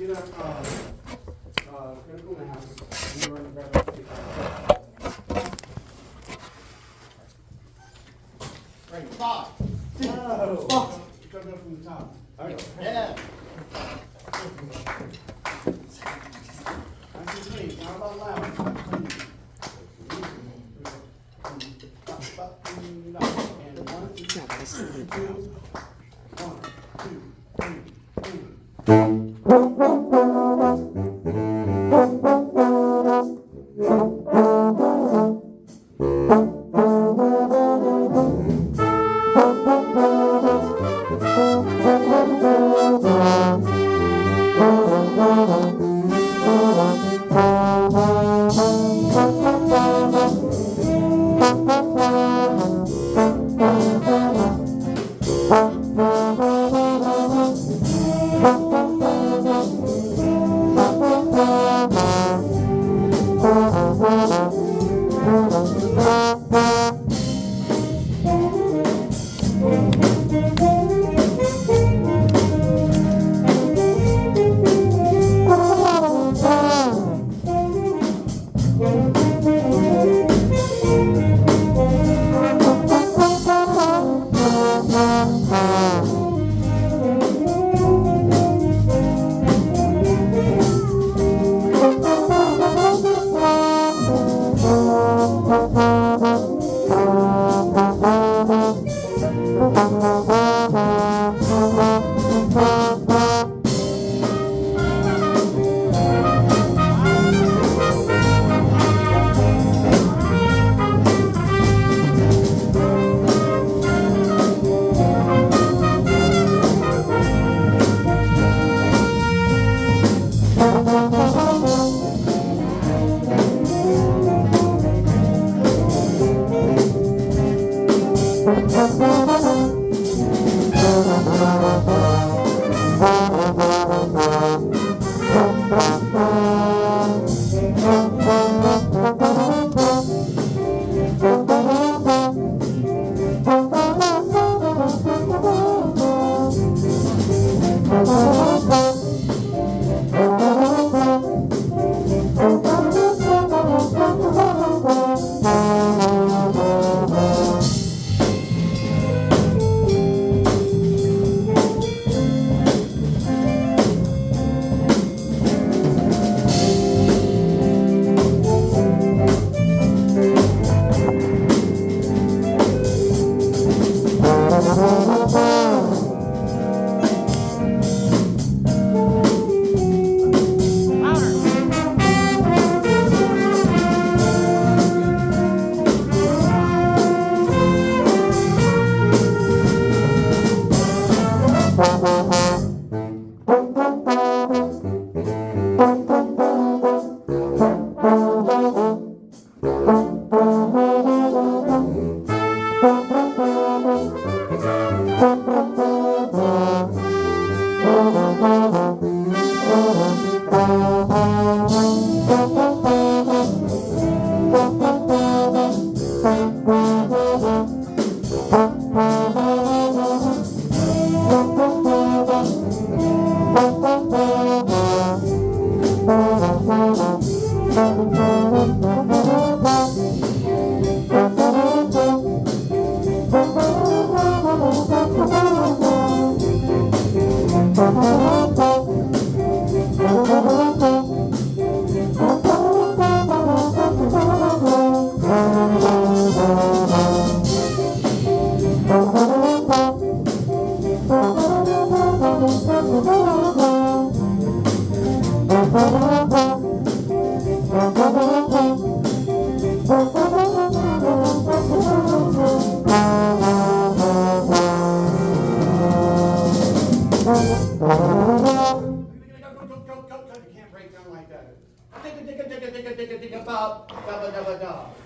get up, critical mass, and we're going to grab up. Right, 5. No. You gotta go from the top. Okay. Yeah. Nice and clean. How about loud? And 1, 2,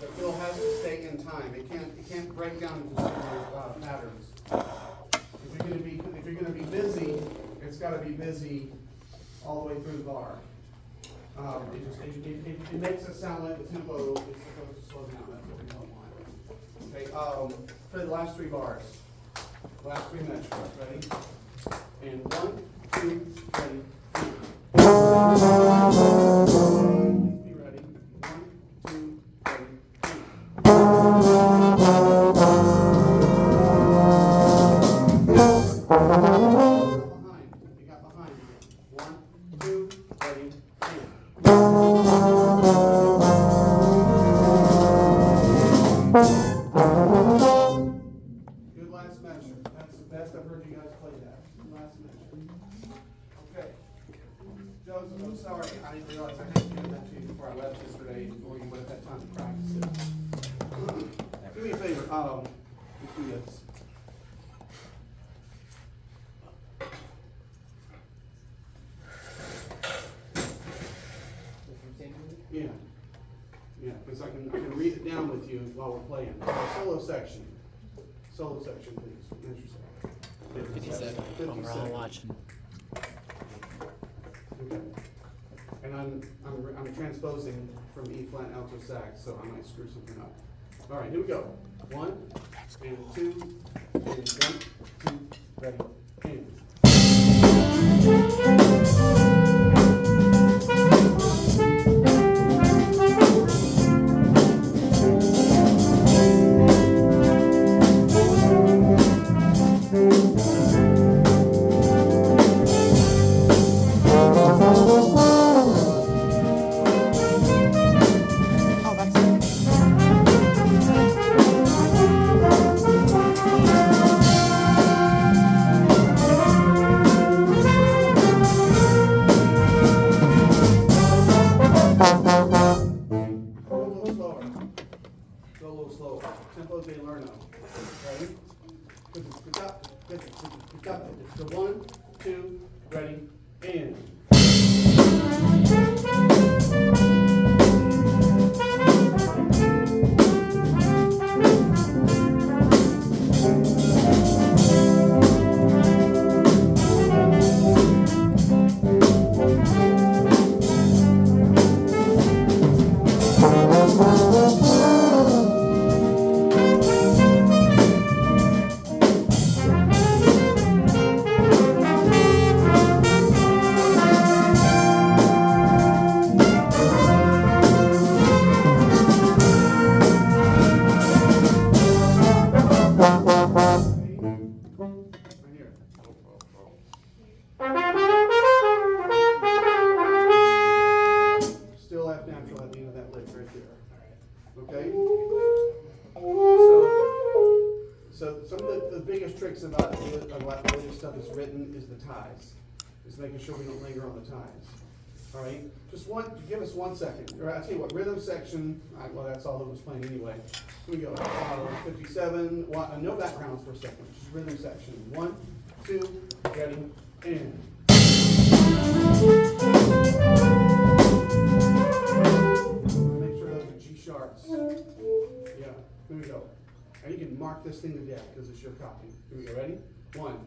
The fill has to stay in time. It can't break down into single patterns. If you're gonna be busy, it's got to be busy all the way through the bar. It makes it sound like the tempo is supposed to slow down. That's what we don't want. Okay. Play the last 3 bars. Last 3 measures. Ready? And 1, 2, 3, 4. Be ready. 1, 2, 3. Behind. You got behind. 1, 2, ready, and. Good last measure. That's the best I've heard you guys play that. Last measure. Okay. Joseph, I'm sorry. I didn't realize I had to give that to you before I left yesterday, or you would have had time to practice it. Do me a favor. Just do this. Yeah. Yeah, because I can read it down with you while we're playing. Solo section. Solo section, please. Finish yourself. 57. We're all watching. Okay. And I'm transposing from E flat alto sax, so I might screw something up. All right, here we go. 1 and 2 and 1, 2, ready, and. Tempo de Lerno. Ready? So 1, 2, ready, and. Still F natural at the end of that lick right there. Okay? So some of the biggest tricks about the way this stuff is written is the ties. Just making sure we don't linger on the ties. All right? Give us 1 second. Or I'll tell you what, rhythm section, well, that's all that was playing anyway. Here we go. 57, no backgrounds for a second. Just rhythm section. 1, 2, ready, and. Make sure those are G sharps. Yeah, here we go. And you can mark this thing to death because it's your copy. Here we go, ready? 1,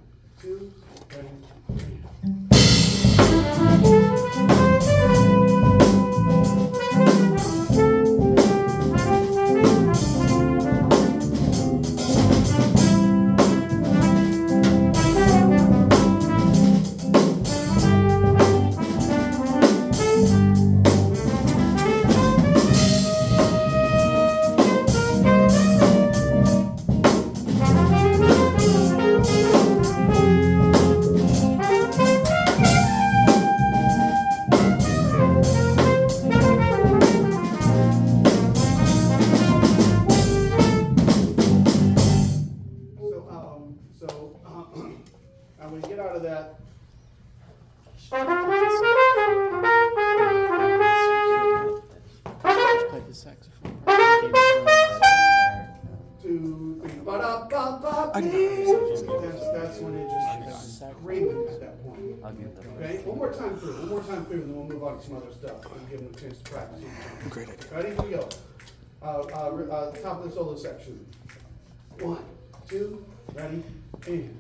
2, ready, and. And when you get out of that, Play the saxophone. 2, 3, ba-da-ba-ba. That's when it just screaming at that point. Okay, one more time through, and then we'll move on to some other stuff and give them a chance to practice. Great idea. Ready? Here we go. Top of the solo section. 1, 2, ready, and.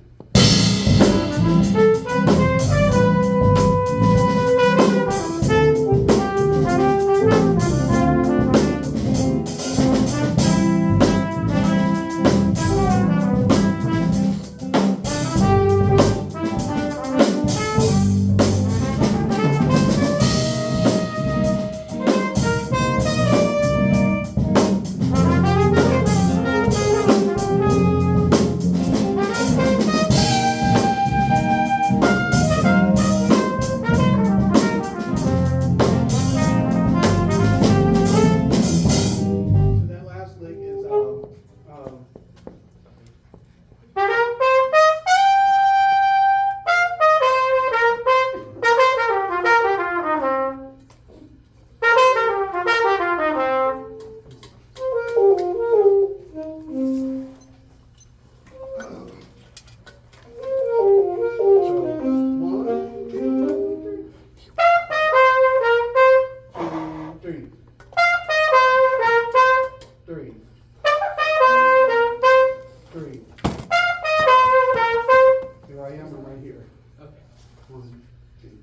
1, 2. You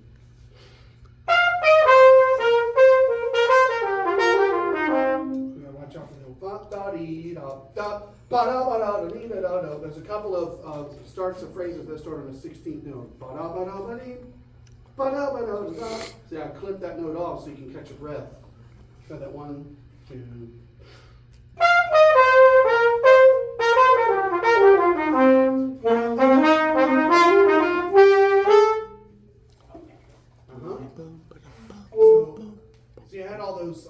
gotta watch out for the ba-da-dee-da-da, ba-da-ba-da-da-dee-da-da-da. There's a couple of starts of phrases that start on the 16th note. Ba-da-ba-da-ba-dee, ba-da-ba-da-da-da. See, I clip that note off so you can catch your breath. Try that 1, 2. So you had all those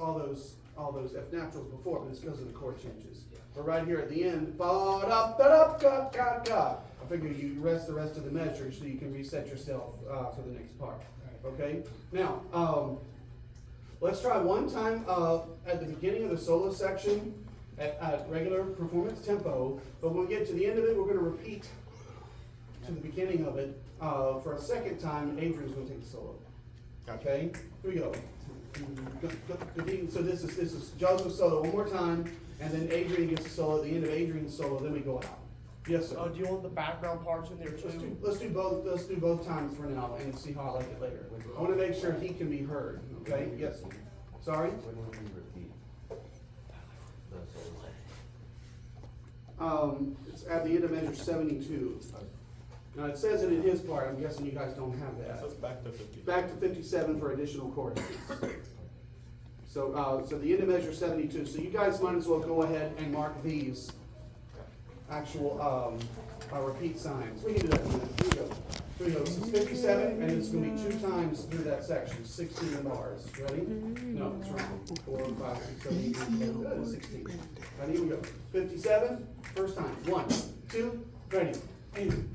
F naturals before, but it's because of the chord changes. But right here at the end, ba-da-ba-da-ga-ga-ga. I figure you rest the rest of the measure so you can reset yourself for the next part. Okay? Now, let's try one time at the beginning of the solo section at regular performance tempo, but when we get to the end of it, we're going to repeat to the beginning of it for a second time. Adrian's going to take the solo. Okay? Here we go. So this is Joseph's solo one more time, and then Adrian gets a solo at the end of Adrian's solo, then we go out. Yes, sir. Do you want the background parts in there too? Let's do both times for now and see how I like it later. I want to make sure he can be heard. Okay? Yes. Sorry? When will we repeat the It's at the end of measure 72. Now it says it in his part. I'm guessing you guys don't have that. So it's back to 50. Back to 57 for additional choruses. So the end of measure 72. So you guys might as well go ahead and mark these actual repeat signs. We can do that in a minute. Here we go. Here we go. This is 57, and it's going to be 2 times through that section. 16 bars. Ready? No, it's wrong. 4, 5, 6, 7, 8, 9, 10, 16. Ready? Here we go. 57. First time. 1, 2, ready. And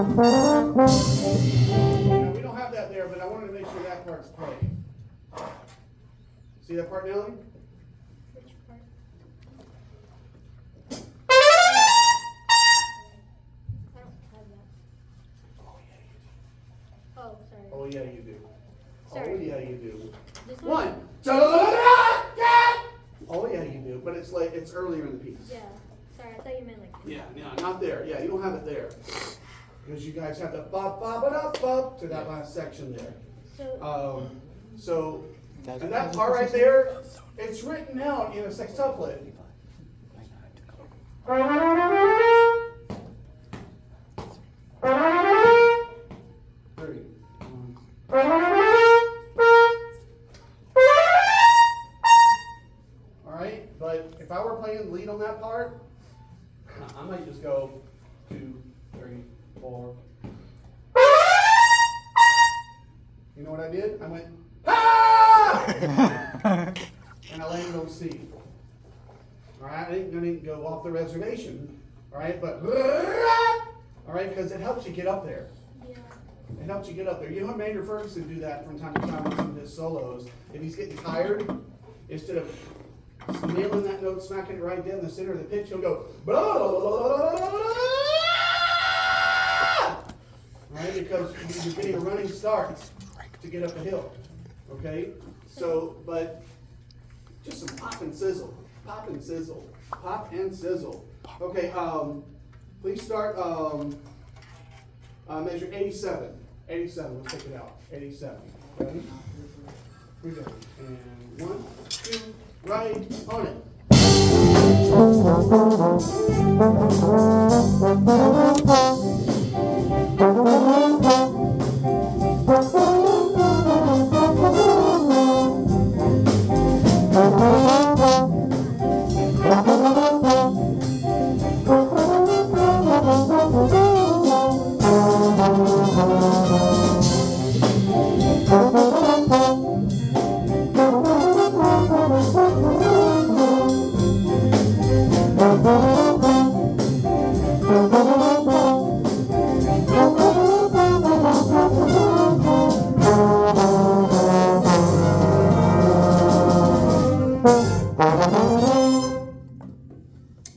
now, we don't have that there, but I wanted to make sure that part's played. See that part, Nelly? Which part? I don't have that. Oh, sorry. Oh yeah, you do. Sorry. Oh yeah, you do. This One. Oh yeah, you do. But it's like it's earlier in the piece. Yeah. Sorry, I thought you meant like. Yeah, not there. Yeah, you don't have it there. Because you guys have the ba ba ba da ba to that last section there. So. And that part right there, it's written out in a sextuplet. 30. Alright, but if I were playing the lead on that part, I might just go 2, 3, 4. You know what I did? I went, ah! And I landed on C. All right, I ain't gonna go off the reservation, all right, but, all right, because it helps you get up there. Yeah. It helps you get up there. You know, Maynard Ferguson do that from time to time in some of his solos. If he's getting tired, instead of nailing that note, smacking it right down the center of the pitch, he'll go, blah, blah, blah, blah, blah, blah, blah. Right, because you're getting a running start to get up the hill. Okay? So, but just some pop and sizzle. Pop and sizzle. Pop and sizzle. Okay, please start measure 87. 87, let's take it out. 87. Ready? We're going. And 1, 2, right on it.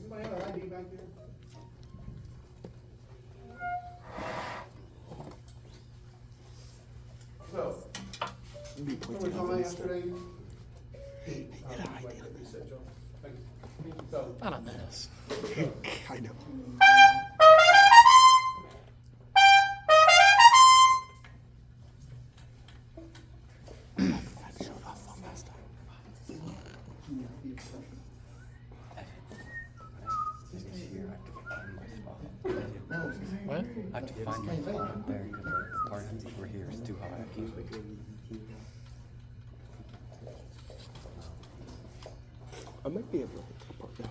Anybody have an ID back there? So, what were we talking about yesterday? Like you said, Joe. Thank you. So, Not on this. I know. I showed off one last time. What? I have to find my phone up there because the part over here is too high. I might be able to hit that part now.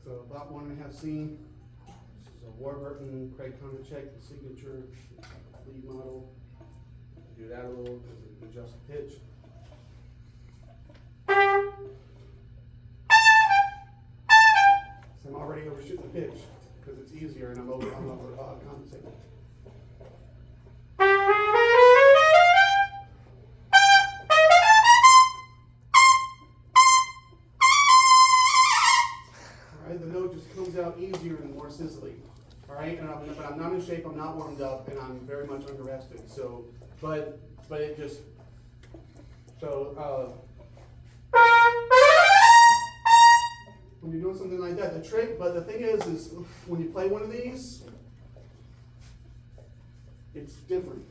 so about 1.5 C. This is a Warburton Craig Konachek, the signature lead model. Do that a little because it adjusts the pitch. So I'm already overshooting the pitch because it's easier and I'm over compensating. All right, the note just comes out easier and more sizzly. All right, but I'm not in shape, I'm not warmed up, and I'm very much under rested. So, but it just, so, when you're doing something like that, the trick, but the thing is when you play one of these, it's different.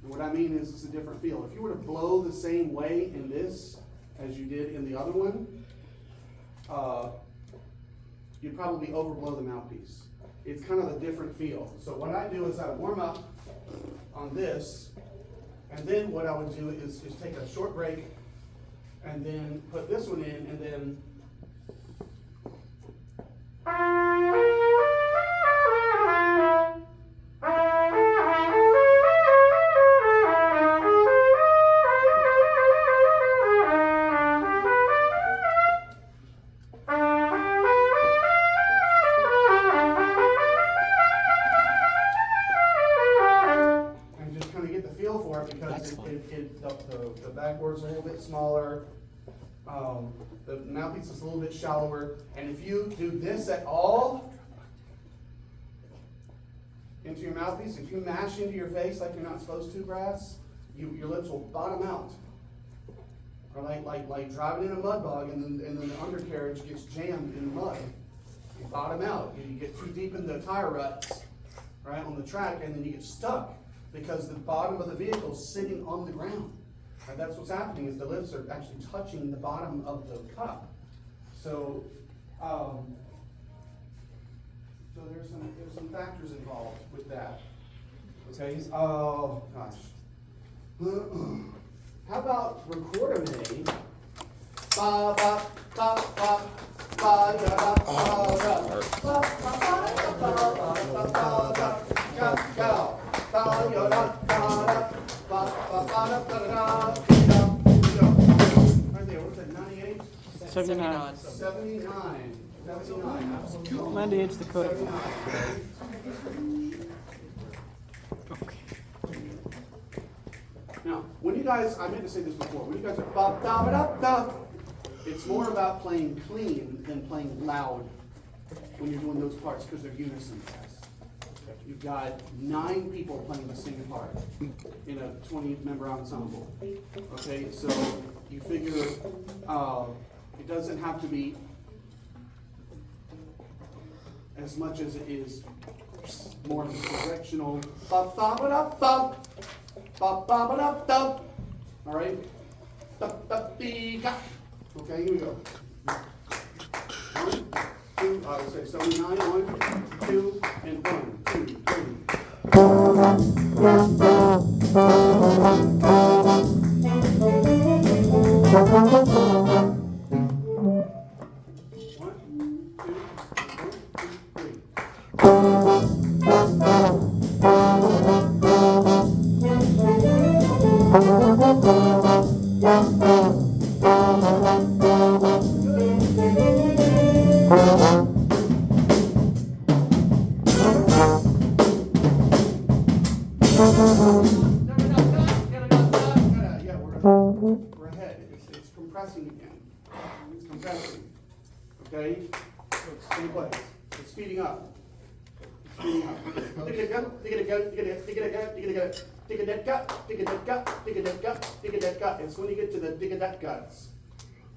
And what I mean is it's a different feel. If you were to blow the same way in this as you did in the other one, you'd probably overblow the mouthpiece. It's kind of a different feel. So what I do is I warm up on this, and then what I would do is take a short break, and then put this one in, and then the backboard's a little bit smaller, the mouthpiece is a little bit shallower, and if you do this at all into your mouthpiece, if you mash into your face like you're not supposed to, brass, your lips will bottom out. Or like driving in a mud bog and then the undercarriage gets jammed in the mud. You bottom out. You get too deep in the tire ruts, right, on the track, and then you get stuck because the bottom of the vehicle is sitting on the ground. And that's what's happening, is the lips are actually touching the bottom of the cup. So, so there's some factors involved with that. Okay. Oh gosh. How about recorder me? Ba ba ba ba ba da da ba da ba ba ba da ba ba ba da ga ga ba ya da da da ba ba ba da da da da. okay, what's that, 98? 79. 79. 79. 98's the code. 79. Now, when you guys, I meant to say this before, when you guys are bop, da, da, da, it's more about playing clean than playing loud when you're doing those parts because they're unison parts. You've got 9 people playing the same part in a 20-member ensemble. Okay, so you figure it doesn't have to be as much as it is more of a directional. Bop, da, ba, da, ba. Bop, ba, ba, da, da. All right. Da, da, dee, ga. Okay, here we go. 1, 2. I would say 79. 1, 2, and 1, 2, 3. Yeah, we're ahead. It's compressing again. It's compressing. Okay? So it's same place. It's speeding up. It's speeding up. Dig it gut, dig it gut, dig it gut, dig it gut, dig it gut, dig it gut, dig it gut, dig it gut. It's when you get to the dig it guts,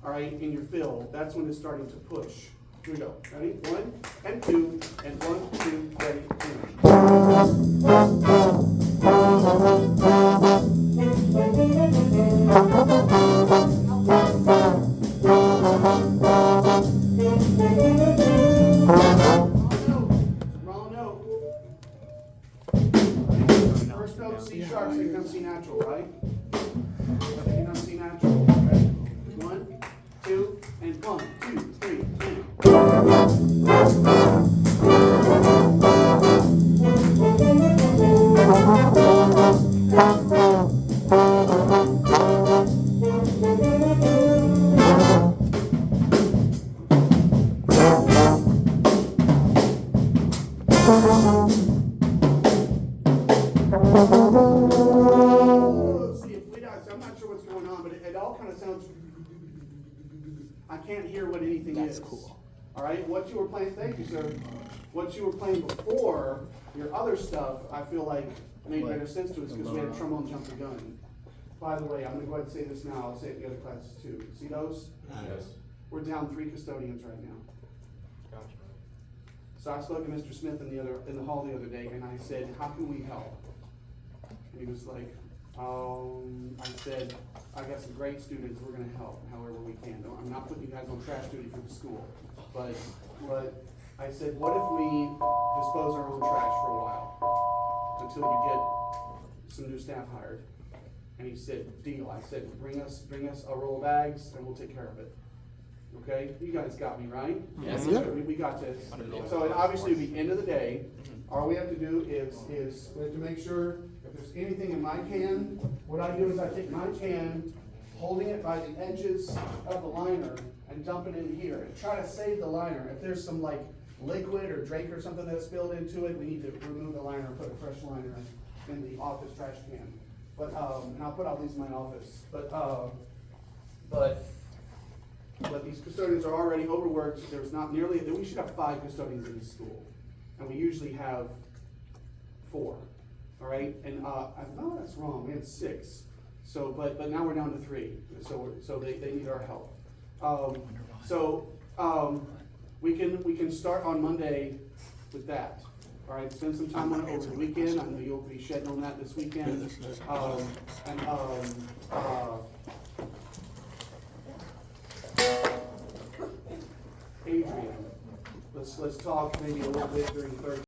all right, in your fill, that's when it's starting to push. Here we go. Ready? 1 and 2 and 1, 2, ready, finish. Wrong note. First note C sharp, second note C natural, right? Second note C natural. Ready? 1, 2, and 1, 2, 3, and. See, if we don't, I'm not sure what's going on, but it all kind of sounds. I can't hear what anything is. That's cool. All right, what you were playing, thank you, sir. What you were playing before, your other stuff, I feel like made better sense to us because we had trombone jump the gun. By the way, I'm gonna go ahead and say this now, I'll say it in the other classes too. See those? Yes. We're down 3 custodians right now. Gotcha. So I spoke to Mr. Smith in the hall the other day, and I said, how can we help? And he was like, I said, I got some great students, we're gonna help however we can. I'm not putting you guys on trash duty for the school, but I said, what if we dispose our own trash for a while until we get some new staff hired? And he said, deal. I said, bring us a roll of bags and we'll take care of it. Okay, you guys got me, right? Yes. Yeah. We got this. So it obviously, at the end of the day, all we have to do is we have to make sure if there's anything in my can, what I do is I take my can, holding it by the edges of the liner and dump it in here and try to save the liner. If there's some like liquid or Drake or something that's spilled into it, we need to remove the liner and put a fresh liner in the office trash can. But, and I'll put all these in my office, but these custodians are already overworked. There's not nearly, we should have 5 custodians in this school, and we usually have 4, all right? And, no, that's wrong, we had 6. So, but now we're down to 3, so they need our help. We can start on Monday with that. All right, spend some time on it over the weekend. I know you'll be shedding on that this weekend. Adrian, let's talk maybe a little bit during Thursday.